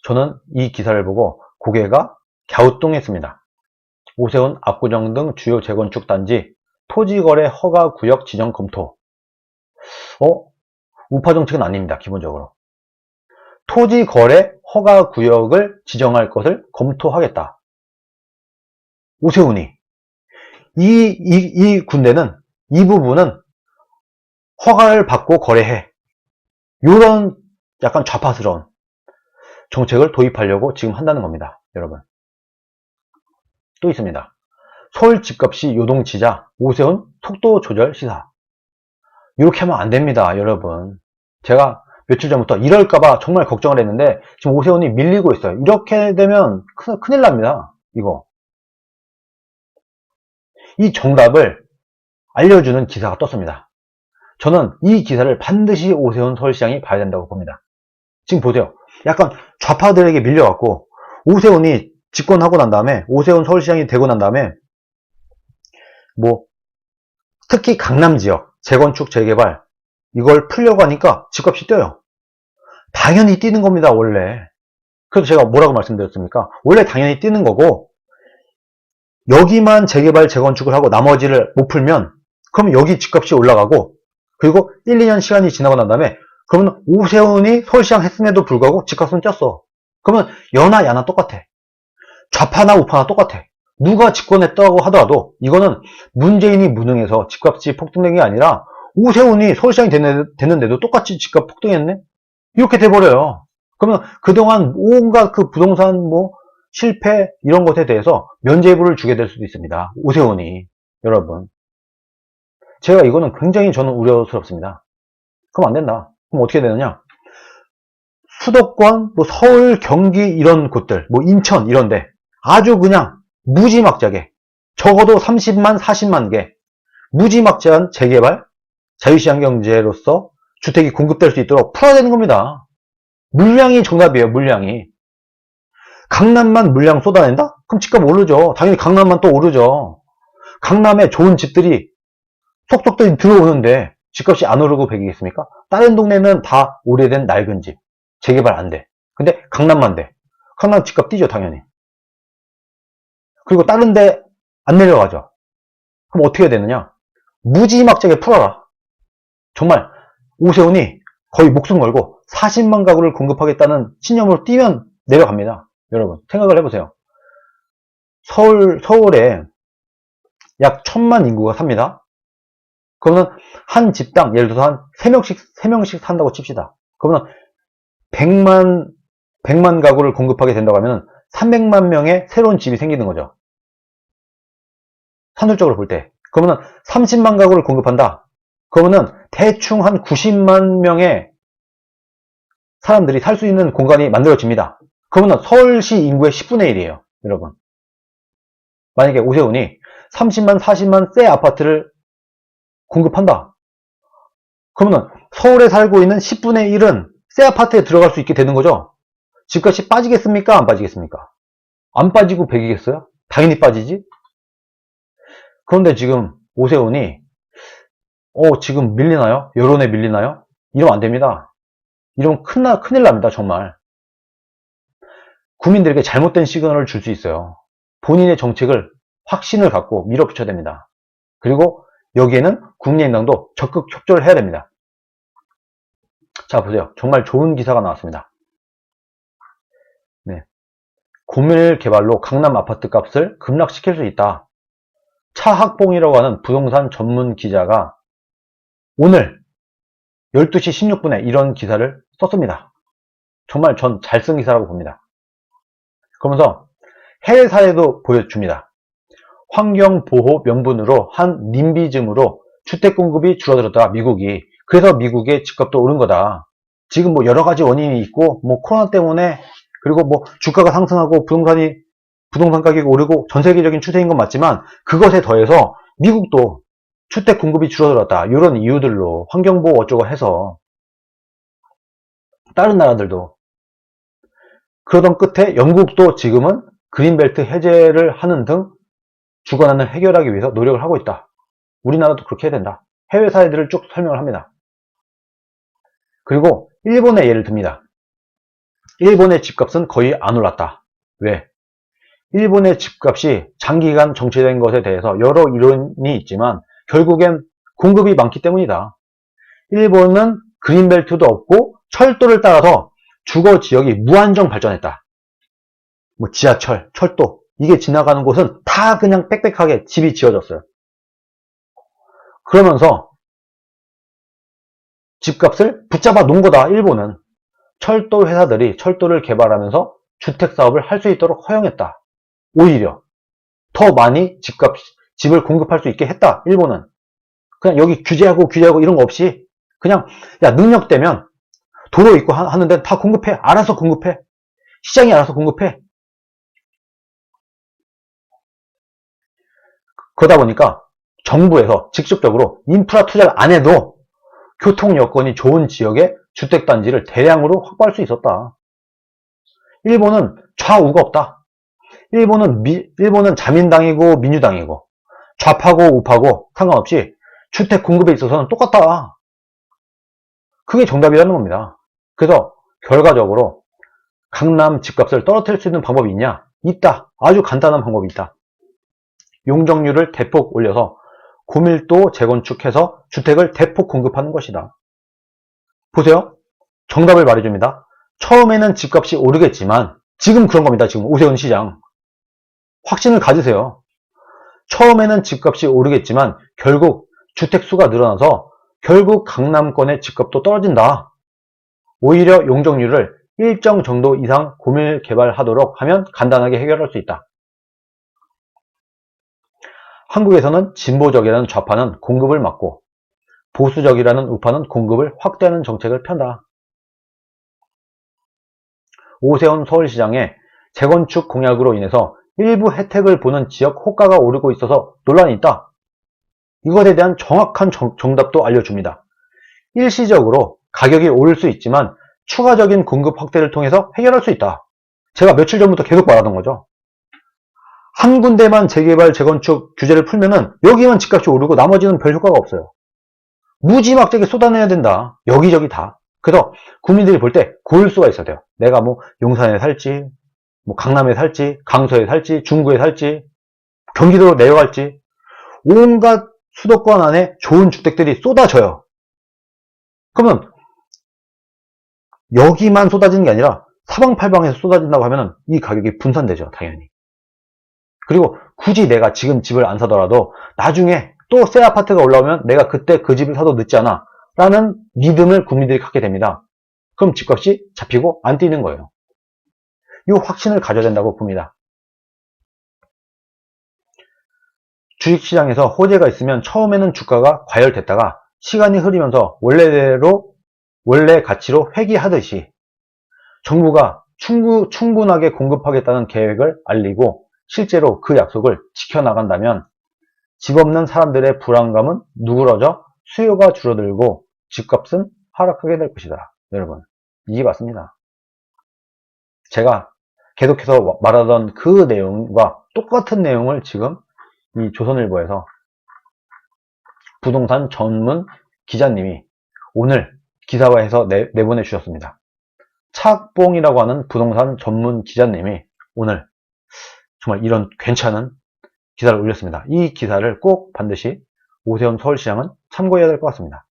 저는 이 기사를 보고 고개가 갸우뚱했습니다. 오세훈, 압구정 등 주요 재건축 단지 토지거래 허가 구역 지정 검토. 우파 정책은 아닙니다. 기본적으로. 토지거래 허가 구역을 지정할 것을 검토하겠다. 오세훈이. 이 군대는, 이 부분은 허가를 받고 거래해. 이런 약간 좌파스러운 정책을 도입하려고 지금 한다는 겁니다. 여러분. 또 있습니다. 서울 집값이 요동치자 오세훈 속도 조절 시사. 이렇게 하면 안 됩니다. 여러분. 제가 며칠 전부터 이럴까봐 정말 걱정을 했는데 지금 오세훈이 밀리고 있어요. 이렇게 되면 큰일 납니다. 이거. 이 정답을 알려주는 기사가 떴습니다. 저는 이 기사를 반드시 오세훈 서울시장이 봐야 된다고 봅니다. 지금 보세요. 약간 좌파들에게 밀려갖고 오세훈이 집권하고 난 다음에, 오세훈 서울시장이 되고 난 다음에 특히 강남 지역 재건축 재개발 이걸 풀려고 하니까 집값이 뛰어요. 당연히 뛰는 겁니다. 원래. 그래서 제가 뭐라고 말씀드렸습니까? 원래 당연히 뛰는 거고, 여기만 재개발 재건축을 하고 나머지를 못 풀면 그럼 여기 집값이 올라가고, 그리고 1, 2년 시간이 지나고 난 다음에 그러면 오세훈이 서울시장 했음에도 불구하고 집값은 쪘어. 그러면 여나 야나 똑같아. 좌파나 우파나 똑같아. 누가 집권했다고 하더라도 이거는 문재인이 무능해서 집값이 폭등된 게 아니라 오세훈이 서울시장이 됐는데도 똑같이 집값 폭등했네? 이렇게 돼버려요. 그러면 그동안 온갖 그 부동산 실패 이런 것에 대해서 면죄부를 주게 될 수도 있습니다. 오세훈이. 여러분. 제가 이거는 굉장히 저는 우려스럽습니다. 그럼 안 된다. 그럼 어떻게 되느냐? 수도권, 서울, 경기 이런 곳들, 인천 이런데 아주 그냥 무지막지하게 적어도 30만, 40만 개 무지막지한 재개발, 자유시장 경제로서 주택이 공급될 수 있도록 풀어야 되는 겁니다. 물량이 정답이에요. 물량이. 강남만 물량 쏟아낸다? 그럼 집값 오르죠. 당연히 강남만 또 오르죠. 강남에 좋은 집들이 속속들이 들어오는데 집값이 안 오르고 배기겠습니까? 다른 동네는 다 오래된 낡은 집. 재개발 안 돼. 근데 강남만 돼. 강남 집값 뛰죠. 당연히. 그리고 다른 데 안 내려가죠. 그럼 어떻게 되느냐? 무지막지하게 풀어라. 정말 오세훈이 거의 목숨 걸고 40만 가구를 공급하겠다는 신념으로 뛰면 내려갑니다. 여러분 생각을 해보세요. 서울에 약 1000만 인구가 삽니다. 그러면 한 집당 예를 들어서 한 3명씩 산다고 칩시다. 그러면 100만 가구를 공급하게 된다고 하면 300만 명의 새로운 집이 생기는 거죠. 산술적으로 볼 때. 그러면 30만 가구를 공급한다. 그러면 대충 한 90만 명의 사람들이 살 수 있는 공간이 만들어집니다. 그러면 서울시 인구의 10분의 1이에요. 여러분. 만약에 오세훈이 30만, 40만 새 아파트를 공급한다. 그러면 서울에 살고 있는 10분의 1은 새 아파트에 들어갈 수 있게 되는 거죠. 집값이 빠지겠습니까? 안 빠지겠습니까? 안 빠지고 배기겠어요? 당연히 빠지지. 그런데 지금 오세훈이 지금 밀리나요? 여론에 밀리나요? 이러면 안 됩니다. 이러면 큰일 납니다. 정말. 국민들에게 잘못된 시그널을 줄 수 있어요. 본인의 정책을 확신을 갖고 밀어붙여야 됩니다. 그리고 여기에는 국민의당도 적극 협조를 해야 됩니다. 자, 보세요. 정말 좋은 기사가 나왔습니다. 네. 고밀 개발로 강남 아파트 값을 급락시킬 수 있다. 차학봉이라고 하는 부동산 전문 기자가 오늘 12시 16분에 이런 기사를 썼습니다. 정말 전 잘 쓴 기사라고 봅니다. 그러면서 해외 사례도 보여줍니다. 환경보호 명분으로 한 님비즘으로 주택 공급이 줄어들었다. 미국이. 그래서 미국의 집값도 오른 거다. 지금 여러 가지 원인이 있고 코로나 때문에 그리고 주가가 상승하고 부동산 가격이 오르고 전 세계적인 추세인 건 맞지만 그것에 더해서 미국도 주택 공급이 줄어들었다. 이런 이유들로 환경보호 어쩌고 해서 다른 나라들도 그러던 끝에 영국도 지금은 그린벨트 해제를 하는 등 주거난을 해결하기 위해서 노력을 하고 있다. 우리나라도 그렇게 해야 된다. 해외 사례들을 쭉 설명을 합니다. 그리고 일본의 예를 듭니다. 일본의 집값은 거의 안 올랐다. 왜? 일본의 집값이 장기간 정체된 것에 대해서 여러 이론이 있지만 결국엔 공급이 많기 때문이다. 일본은 그린벨트도 없고 철도를 따라서 주거 지역이 무한정 발전했다. 뭐 지하철, 철도 이게 지나가는 곳은 다 그냥 빽빽하게 집이 지어졌어요. 그러면서 집값을 붙잡아 놓은 거다. 일본은 철도 회사들이 철도를 개발하면서 주택 사업을 할 수 있도록 허용했다. 오히려 더 많이 집을 공급할 수 있게 했다. 일본은 그냥 여기 규제하고 이런 거 없이 그냥 야 능력되면 도로 있고 하는 데는 다 공급해. 알아서 공급해. 시장이 알아서 공급해. 그러다 보니까 정부에서 직접적으로 인프라 투자를 안 해도 교통 여건이 좋은 지역에 주택단지를 대량으로 확보할 수 있었다. 일본은 좌우가 없다. 일본은 자민당이고 민주당이고 좌파고 우파고 상관없이 주택 공급에 있어서는 똑같다. 그게 정답이라는 겁니다. 그래서 결과적으로 강남 집값을 떨어뜨릴 수 있는 방법이 있냐? 있다. 아주 간단한 방법이 있다. 용적률을 대폭 올려서 고밀도 재건축해서 주택을 대폭 공급하는 것이다. 보세요. 정답을 말해줍니다. 처음에는 집값이 오르겠지만 지금 그런 겁니다. 지금 오세훈 시장. 확신을 가지세요. 처음에는 집값이 오르겠지만 결국 주택수가 늘어나서 결국 강남권의 집값도 떨어진다. 오히려 용적률을 일정 정도 이상 고밀 개발하도록 하면 간단하게 해결할 수 있다. 한국에서는 진보적이라는 좌파는 공급을 막고 보수적이라는 우파는 공급을 확대하는 정책을 편다. 오세훈 서울시장의 재건축 공약으로 인해서 일부 혜택을 보는 지역 호가가 오르고 있어서 논란이 있다. 이것에 대한 정확한 정답도 알려줍니다. 일시적으로 가격이 오를 수 있지만 추가적인 공급 확대를 통해서 해결할 수 있다. 제가 며칠 전부터 계속 말하던 거죠. 한 군데만 재개발, 재건축 규제를 풀면은 여기만 집값이 오르고 나머지는 별 효과가 없어요. 무지막지하게 쏟아내야 된다. 여기저기 다. 그래서 국민들이 볼 때 고를 수가 있어야 돼요. 내가 뭐 용산에 살지, 뭐 강남에 살지, 강서에 살지, 중구에 살지, 경기도로 내려갈지 온갖 수도권 안에 좋은 주택들이 쏟아져요. 그러면 여기만 쏟아지는 게 아니라 사방팔방에서 쏟아진다고 하면 이 가격이 분산되죠. 당연히. 그리고 굳이 내가 지금 집을 안 사더라도 나중에 또 새 아파트가 올라오면 내가 그때 그 집을 사도 늦지 않아 라는 믿음을 국민들이 갖게 됩니다. 그럼 집값이 잡히고 안 뛰는 거예요. 이 확신을 가져야 된다고 봅니다. 주식시장에서 호재가 있으면 처음에는 주가가 과열됐다가 시간이 흐르면서 원래 가치로 회귀하듯이 정부가 충분하게 공급하겠다는 계획을 알리고 실제로 그 약속을 지켜나간다면 집 없는 사람들의 불안감은 누그러져 수요가 줄어들고 집값은 하락하게 될 것이다. 여러분, 이게 맞습니다. 제가 계속해서 말하던 그 내용과 똑같은 내용을 지금 이 조선일보에서 부동산 전문 기자님이 오늘 기사화해서 내보내 주셨습니다. 차악봉이라고 하는 부동산 전문 기자님이 오늘 정말 이런 괜찮은 기사를 올렸습니다. 이 기사를 꼭 반드시 오세훈 서울시장은 참고해야 될 것 같습니다.